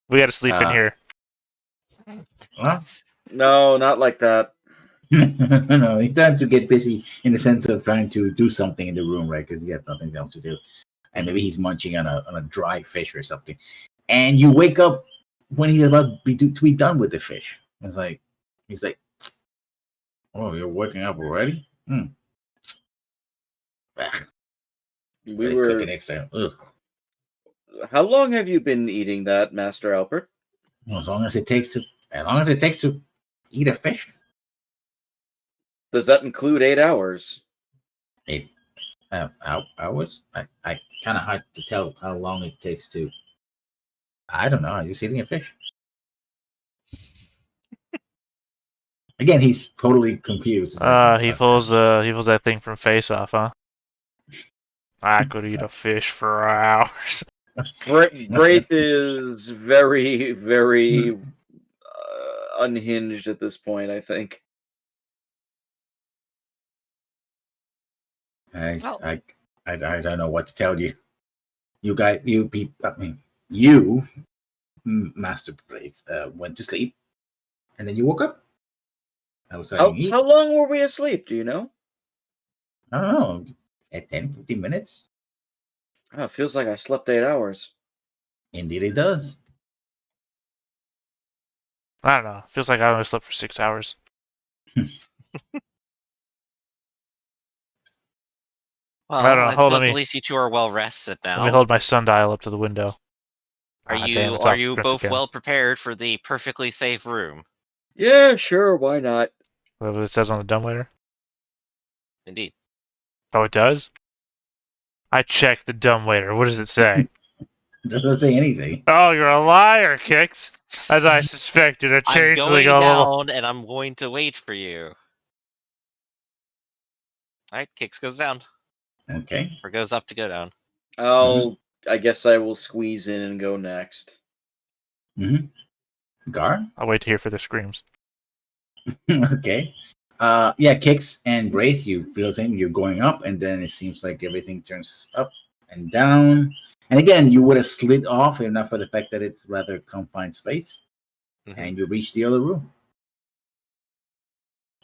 We got to sleep in here. Huh? No, not like that. No, he's trying to get busy in the sense of trying to do something in the room, right? Because he has nothing else to do. And maybe he's munching on a dry fish or something. And you wake up when he's about to be done with the fish. It's like, he's like, oh, you're waking up already? We were. Next time. Ugh. How long have you been eating that, Master Albert? Well, as long as it takes to eat a fish. Does that include 8 hours? Hours? I kind of hard to tell how long it takes to. I don't know. I'm just eating a fish. Again, he's totally confused. It's like, He pulls that thing from Face Off, huh? I could eat a fish for hours. Braith is very, very unhinged at this point, I think. I don't know what to tell you. You guys, you, Master Braith, went to sleep, and then you woke up. I was starting to eat. How long were we asleep? Do you know? I don't know, at 10, 15 minutes. Oh, it feels like I slept 8 hours. Indeed, it does. I don't know. Feels like I only slept for 6 hours. Well, I don't know, I hold on, suppose me- at least you two are well rested now. Let me hold my sundial up to the window. Are Ah, you damn, it's are off you Prince both again. well prepared for the perfectly safe room? Yeah, sure, why not? What it says on the dumbwaiter? Indeed. Oh, it does? I checked the dumbwaiter. What does it say? It doesn't say anything. Oh, you're a liar, Kix! As I suspected, a I'm changeling going all along. down, and I'm going to wait for you. All right, Kix goes down Okay. or goes up to go down. I guess I will squeeze in and go next. Gar? I'll wait to hear for the screams. Okay. Yeah, Kix and Braith, you feel the same. You're going up, and then it seems like everything turns up and down. And again, you would have slid off if not for the fact that it's rather confined space. Mhm. And you reach the other room.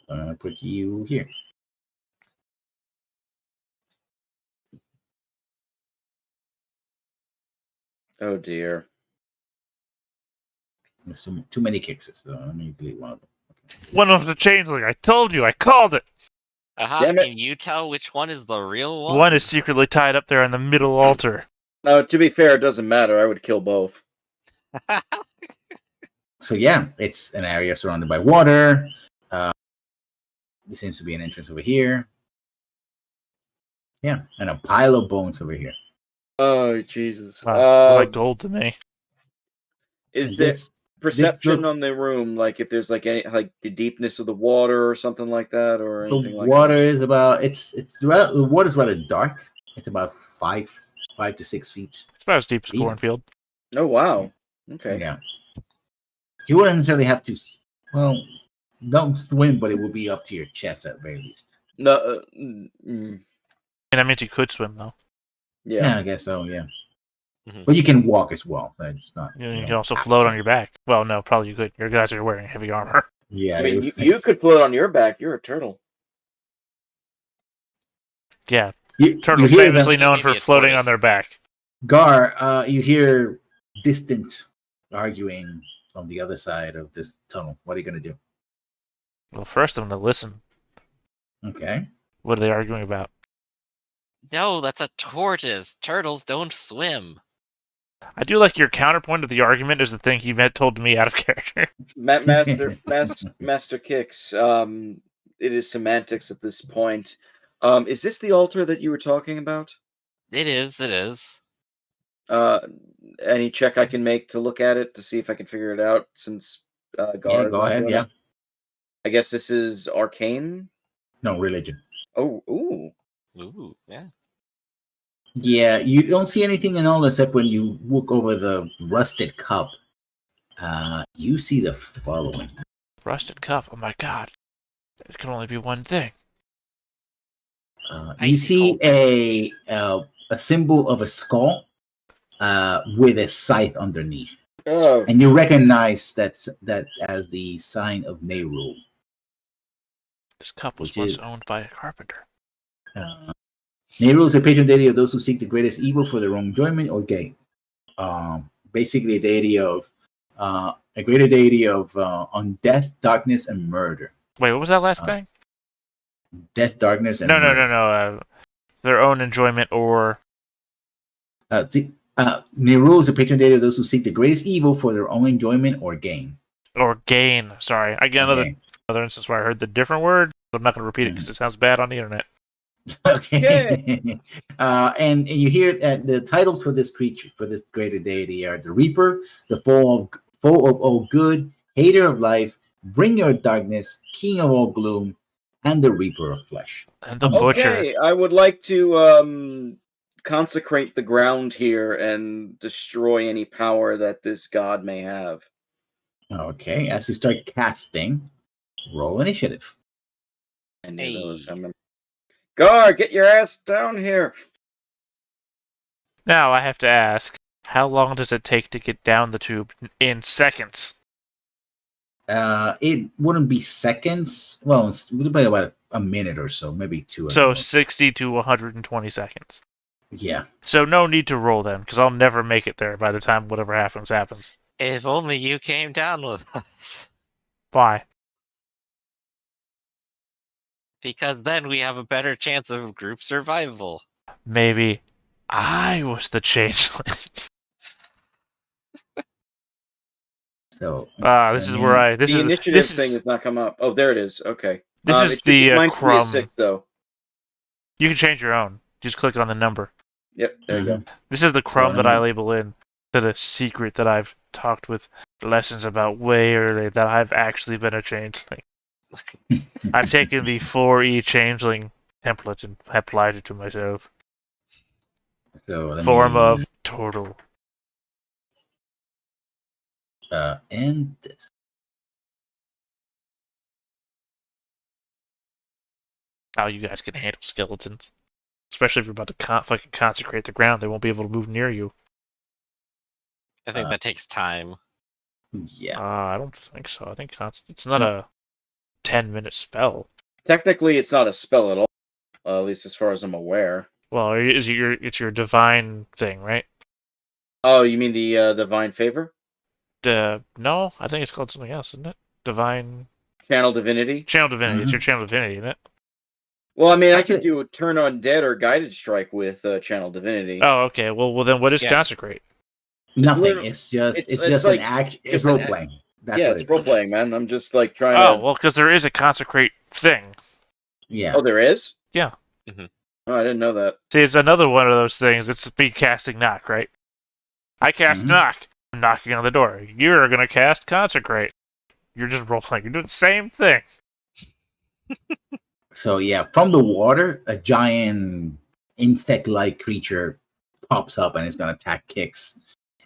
So I'm going to put you here. Oh dear. There's too many Kixes, so let me delete one of them. One of the changeling. I told you. I called it. Aha, Damn it. can you tell which one is the real one? One is secretly tied up there on the middle altar. To be fair, it doesn't matter. I would kill both. So yeah, it's an area surrounded by water. There seems to be an entrance over here. Yeah, and a pile of bones over here. Oh Jesus. Wow, look like gold to me. Is And there this- perception looks- on the room, like if there's like any like the deepness of the water or something like that, or The anything like water is about the water's rather dark. It's about 5 to 6 feet. It's about as deep as a Deep. cornfield. that? Oh wow. Okay. Yeah. You wouldn't necessarily have to. Well, don't swim, but it will be up to your chest at the very least. No. And that means you could swim, though. Yeah. I guess so. Yeah, Mhm. but you can walk as well. That's not. You can also float on your back. Well, no, probably you could. Your guys are wearing heavy armor. Yeah, I mean, you could float on your back. You're a turtle. Yeah, you turtles hear famously them- known for Maybe a floating tortoise. on their back. Gar, you hear distant arguing from the other side of this tunnel. What are you gonna do? Well, first I'm going to listen. Okay. What are they arguing about? No, that's a tortoise. Turtles don't swim. I do like your counterpoint of the argument is the thing he told me out of character. Master Kicks. It is semantics at this point. Is this the altar that you were talking about? It is. Any check I can make to look at it to see if I can figure it out? Since Yeah, Gar is go not ahead. doing Yeah. it? I guess this is arcane. No religion. Oh, ooh. Ooh, yeah. Yeah, you don't see anything in all except when you look over the rusted cup. You see the following. Rusted cup. Oh my god. It can only be one thing. You Icy see cold. a symbol of a skull with a scythe underneath, Oh, and you recognize that as the sign of Nehru. This cup was Which once is- owned by a carpenter. Nehru is a patron deity of those who seek the greatest evil for their own enjoyment or gain. Basically, a deity of a greater deity of on death, darkness, and murder. Wait, what was that last thing? Death, darkness, and No. murder. Their own enjoyment or Nehru is a patron deity of those who seek the greatest evil for their own enjoyment or gain. gain. Sorry, I get Okay. another instance where I heard the different word. I'm not going to repeat it because it sounds bad on the internet. Okay. And you hear that the titles for this creature, for this greater deity, are the Reaper, the foe of all good, hater of life, bringer of darkness, king of all gloom, and the Reaper of flesh. And the butcher. okay. I would like to consecrate the ground here and destroy any power that this god may have. Okay, as you start casting, roll initiative. I knew that was Hey. coming. Gar, get your ass down here. Now I have to ask, how long does it take to get down the tube in seconds? It wouldn't be seconds. Well, it would be about a minute or so, maybe two. at So most. 60 to 120 seconds. Yeah. So no need to roll then, because I'll never make it there by the time whatever happens happens. If only you came down with us. Why? Because then we have a better chance of group survival. Maybe I was the changeling. So This is where I. This The is initiative this thing is has not come up. Oh, there it is. Okay. this It is should be- the mine should be a crumb. 6, though. You can change your own. Just click on the number. Yep, there you go. This is the crumb that I Crumb. label in to the secret that I've talked with lessons about way early that I've actually been a changeling. I've taken the 4E changeling template and applied it to myself. So let Form me, of turtle. end this. How you guys can handle skeletons. Especially if you're about to fucking consecrate the ground, they won't be able to move near you. I think that takes time. Yeah. I don't think so. I think it's not a 10-minute spell. Technically, it's not a spell at all. At least as far as I'm aware. Well, it's your divine thing, right? Oh, you mean the divine favor? No, I think it's called something else, isn't it? Divine Channel divinity? channel divinity. It's your channel divinity, isn't it? Well, I mean, I Actually- could do a turn on dead or guided strike with channel divinity. Oh, okay. Well, then what is Yeah. consecrate? Nothing. literally- It's just it's just like- an act. it's It's an role act- playing. That's yeah, what it's it role is. playing, man. I'm just like trying Oh, to. well, because there is a consecrate thing. Yeah. Oh, there is? Yeah. Mhm. Oh, I didn't know that. See, it's another one of those things. It's me casting knock, right? I cast Mhm. knock. I'm knocking on the door. You're gonna cast consecrate. You're just role playing. You're doing the same thing. So yeah, from the water, a giant insect-like creature pops up and is gonna attack Kicks.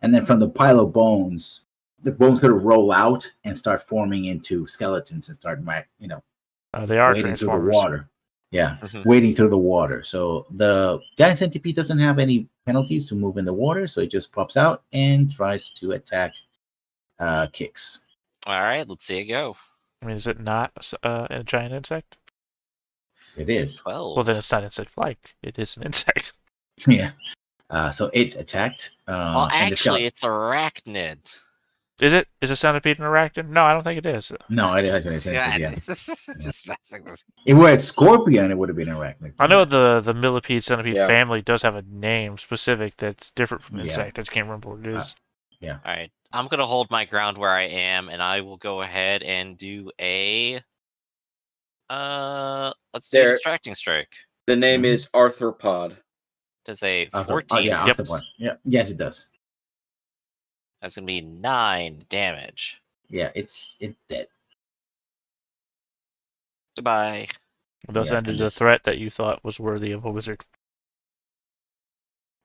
And then from the pile of bones, the bones sort of roll out and start forming into skeletons and start, They are wading through the Transformers. water. Yeah, Mhm. wading through the water. So the giant centipede doesn't have any penalties to move in the water, so it just pops out and tries to attack Kicks. All right, let's see it go. I mean, is it not a giant insect? It is. 12. Well, then it's not insect-like. It is an insect. Yeah. So it attacked. Well, and the actually, it's arachnid. Is it? Is a centipede an arachnid? No, I don't think it is. No, I didn't say Yeah, yeah. this is just messing with. If it were a scorpion, it would have been arachnid. I know the millipede centipede Yeah. family does have a name specific that's different from Yeah. insect. I just can't remember what it is. All right, I'm gonna hold my ground where I am, and I will go ahead and do a. Let's do There- distracting strike. The name Mhm. is arthropod. Does a Oh, 14. yeah, Yep. octopod. Yeah, yes, it does. That's gonna be 9 damage. Yeah, it's dead. Goodbye. Thus Yeah, ended and a this- threat that you thought was worthy of a wizard.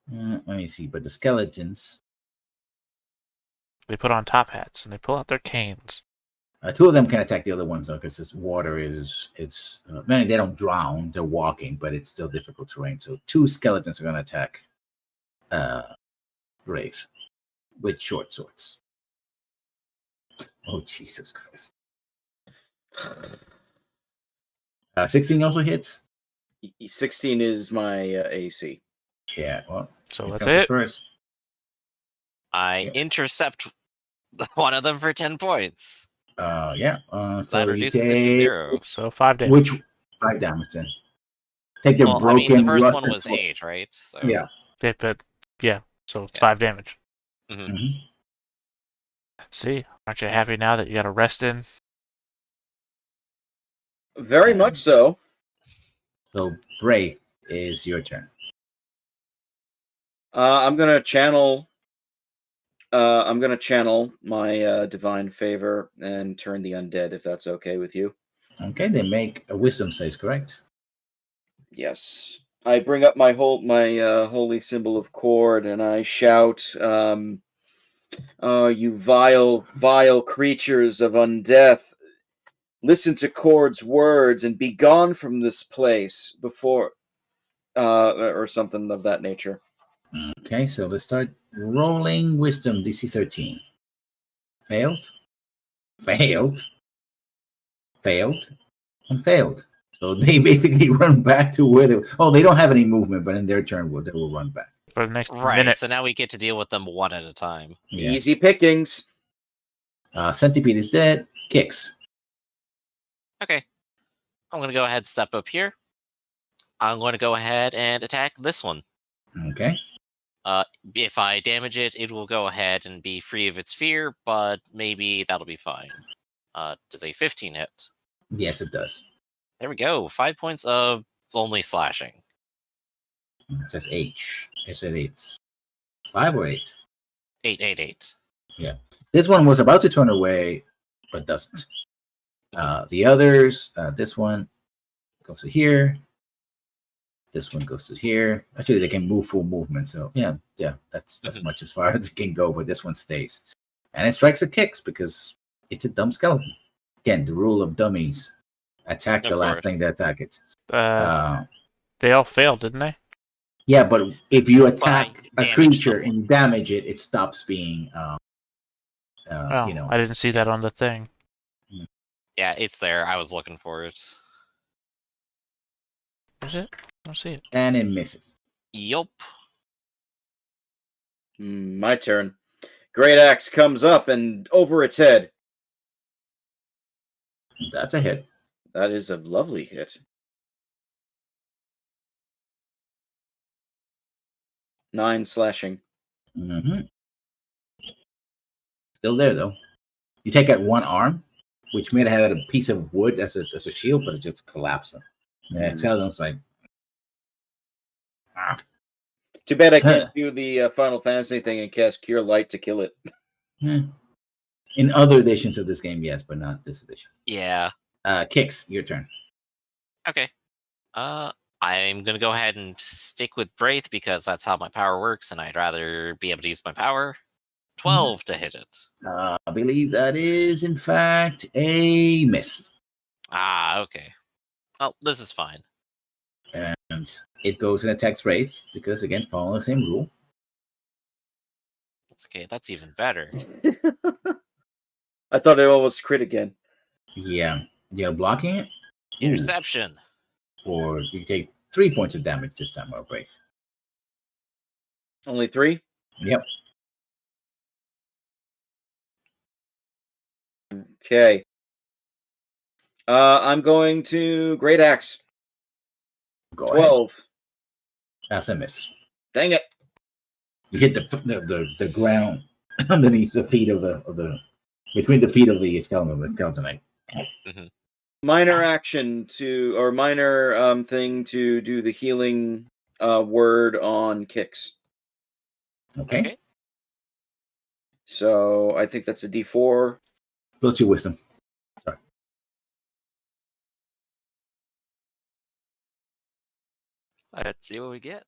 Let me see, but the skeletons. They put on top hats and they pull out their canes. Two of them can attack the other ones though, because this water it's. They don't drown; they're walking, but it's still difficult terrain. So 2 skeletons are going to attack Wraith with short swords. Oh Jesus Christ! 16 also hits. 16 is my AC. Yeah, well, So here that's comes the it. first. I Yeah. intercept one of them for 10 points. Yeah. That So you reduces it to take 0. So 5 damage. which 5 damage then? Take the Well, broken. the first one rusted was sword. 8, right? So, Yeah. So it's Yeah. 5 damage. Mhm. See, aren't you happy now that you got a rest in? Very much so. So Wraith is your turn. I'm gonna channel. I'm gonna channel my divine favor and turn the undead, if that's okay with you. Okay, they make a wisdom save, correct? Yes. I bring up my holy symbol of cord and I shout, "Oh, you vile creatures of undeath! Listen to Cord's words and be gone from this place before," or something of that nature. Okay, so let's start rolling wisdom DC 13. Failed, failed, failed, and failed. So they basically run back to where they. Oh, they don't have any movement, but in their turn, they will run back. For the next right. minute. So now we get to deal with them one at a time. Yeah. Easy pickings. Centipede is dead. Kicks. Okay. I'm going to go ahead and step up here. I'm going to go ahead and attack this one. Okay. If I damage it, it will go ahead and be free of its fear, but maybe that'll be fine. Does a 15 hit? Yes, it does. There we go. 5 points of only slashing. It says H. It said 8. 5 or 8? 8, 8, 8. This one was about to turn away, but doesn't. The others, this one goes to here. This one goes to here. Actually, they can move full movement. So yeah, that's Mhm. much as far as it can go. But this one stays, and it strikes at Kicks because it's a dumb skeleton. Again, the rule of dummies: attack the Of last course. thing to attack it. They all failed, didn't they? Yeah, but if you attack a damage creature someone. and damage it, it stops being. Oh, You know, I didn't see that on the thing. Yeah, it's there. I was looking for it. Is it? I don't see it. and it misses. Yup. My turn. Great axe comes up and over its head. That's a hit. That is a lovely hit. 9 slashing. Mm-hmm. Still there though. You take out one arm, which may have had a piece of wood as a shield, but it just collapsed. Yeah, Xeldon's like, Too bad I can't do the Final Fantasy thing and cast Cure Light to kill it. in other editions of this game, yes, but not this edition. Yeah. Kicks, your turn. Okay. I'm gonna go ahead and stick with Braith because that's how my power works, and I'd rather be able to use my power. 12 to hit it. I believe that is, in fact, a miss. Ah, okay. Oh, this is fine. And it goes in attacks Wraith, because, again, following the same rule. That's okay. That's even better. I thought it almost crit again. Yeah. You're blocking it? Ooh. Interception. Or you take 3 points of damage this time, or Wraith. Only 3? Yep. Okay. I'm going to Great Axe. Go ahead. 12. That's a miss. Dang it. You hit the ground underneath the feet of the between the feet of the skeleton knight. Minor action to, or minor thing to do the healing word on kicks. Okay. So I think that's a D4. Plus your wisdom. Sorry. Let's see what we get.